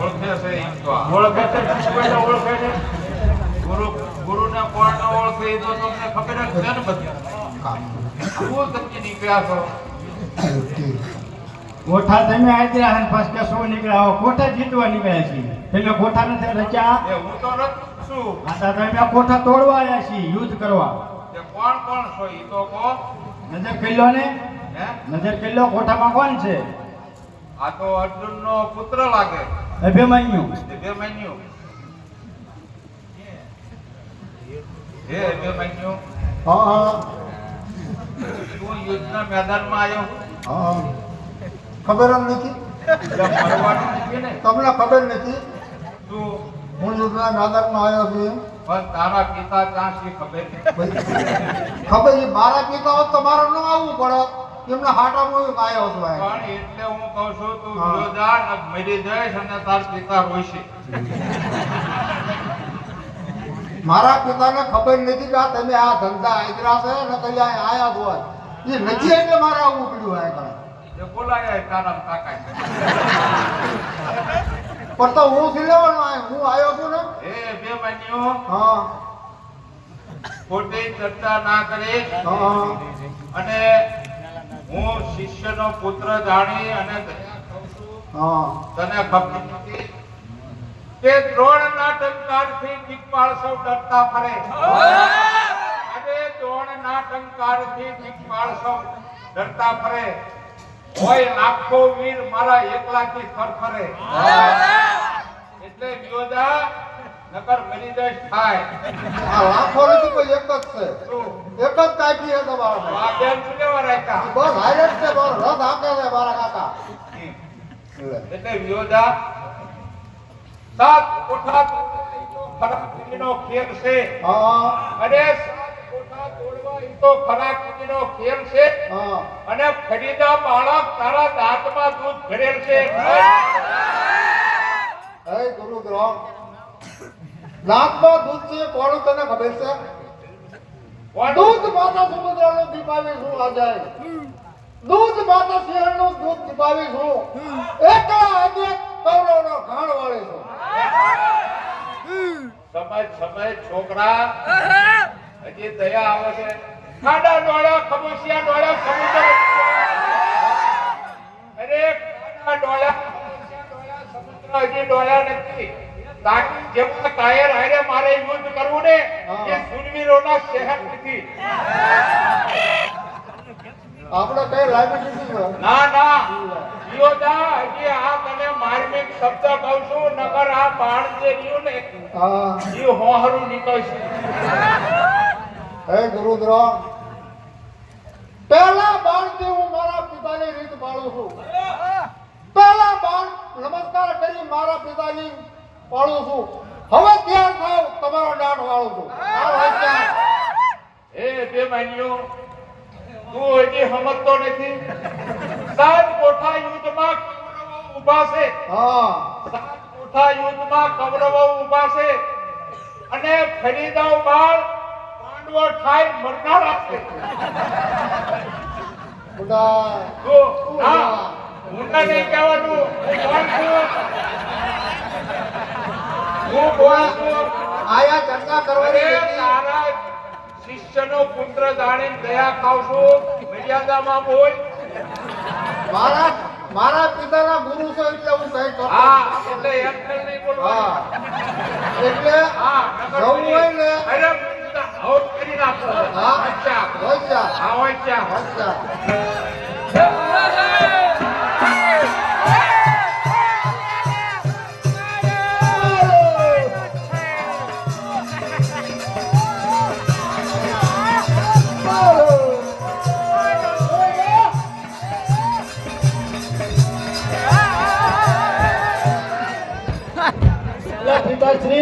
ઓળખે છે એમ તો આ. ઓળખે છે કોઈને ઓળખે છે ગુરુને કોણ ન ઓળખે એ તો તમને ખબર જ છે ને બધું. શું તમે નીકળ્યા છો? કોઠા તમે આદરા હન પાસ કે સો નીકળ્યા હો કોઠા જીતવા નીકળ્યા છીએ તમે કોઠા નથી રચ્યા એ હું તો નથી છું. આતા તમે કોઠા તોડવા આવ્યા છીએ યુદ્ધ કરવા તે કોણ કોણ છો ઈ તો કહો. નજર કિલ્લો ને હે? નજર કિલ્લો કોઠામાં કોણ છે આ તો અર્જુનનો પુત્ર લાગે. અભિમન્યુ અભિમન્યુ. હે અભિમન્યુ, હા તું યુદ્ધના મેદાનમાં આવ્યો? હા ખબર જ નથી એટલે મરવાનું નથી ને? તમને ખબર નથી તું હું યુદ્ધના મેદાનમાં આવ્યો છું પણ તારા પિતા ત્યાં શી ખબર? ખબર છે મારા પિતા હોત તો મારે ન આવવું પડે એમના હાટામાં હું આવ્યો છું પણ એટલે હું કહું છું તું વિરોધા ન મરી જઈશ અને તાર પિતા રોઈશે. મારા પિતાને ખબર નથી કે આ તમે આ ધંધા આદરા છે ને કઈ આયા જ હોય એ નથી એટલે મારે આવવું પડ્યું આ કારણે એ બોલાયા તારા કાકા. પણ તો હું થી લેવાનો હું આવ્યો છું ને હે અભિમન્યુ, હા ખોટી ચર્ચા ના કરીશ હા અને હું શિષ્યનો પુત્ર જાણી અને દયા કહું છું. હા તને ખબર નથી કે દ્રોણના ટંકારથી દિક્પાળ સૌ ડરતા ફરે. અને દ્રોણના ટંકારથી દિક્પાળ સૌ ડરતા ફરે. હોય લાખો વીર મારા એકલાથી ફરફરે. એટલે વિરોધા નકર મરી જઈશ થાય. આ લાખો નથી કોઈ એક જ છે શું? એક જ કાઢી છે તમારા આ બેન શું લેવા રાખ્યા? બસ હારે જ છે બસ રથ હાકે છે મારા કાકા એટલે વિરોધા સાત કોઠા ખરાકીનો ખેલ છે. હા અને સાત કોઠા તોડવા એ તો ખરાકીનો ખેલ છે. હા અને ખરીદા બાળક તારા દાંતમાં દૂધ ભરેલ છે. હે ગુરુ દ્રોણ નાકમાં દૂધ છે કોણ તને ખબર છે દૂધ માતા સમુદ્રનું દીપાવી છું આજે દૂધ માતા શહેરનું દૂધ દીપાવી છું એકલા આજે કૌરવનો ઘાણ વાળી છું સમય છોકરા હજી દયા આવે છે. ખાડા ડોળા ખમોશિયા ડોળા સમુદ્ર. અરે ખાડા ડોળા ખમોશિયા ડોળા સમુદ્ર હજી ડોળા નથી. તાકી જેવા કાયર હારે મારે યુદ્ધ કરવું ને એ સુરવીરોના શહેર નથી. આપણે કઈ લાગી નથી ના ના વિરોધા હજી આ તને માર્મિક શબ્દ કહું છું નકર આ બાણ જે રહ્યું ને હા એ હોહરું નીકળશે. હે ગુરુ દ્રોણ પહેલા બાણથી હું મારા પિતાની રીત પાળું છું પહેલા બાણ નમસ્કાર કરી મારા પિતાની પાળું છું હવે ત્યાર થાવ તમારો દાંત વાળું છું આ વાંચ્યા એ અભિમન્યુ, તું હજી સમજતો નથી. સાત કોઠા યુદ્ધમાં કૌરવો ઊભા છે. હા સાત કોઠા યુદ્ધમાં કૌરવો ઊભા છે અને ખરીદાઓ બાળ પાંડવો ઠાઈ મરનારા છે. ખુદા તો હા ઊંડા નહીં કહેવાનું. હું કોણ છું? આયા ચર્ચા અરે કરવાની હતી. તારા શિષ્યનો પુત્ર જાણીને દયા ખાવ છું. મર્યાદામાં બોલ. મારા મારા પિતાના ગુરુ છે એટલે હું કઈ કરતો હા એટલે એમ નહીં બોલવાનું. હા એટલે હા જવું હોય ને અરે આઉટ કરી નાખો. હા અચ્છા વાંચ્યા હા અચ્છા વાંચ્યા પિતાશ્રી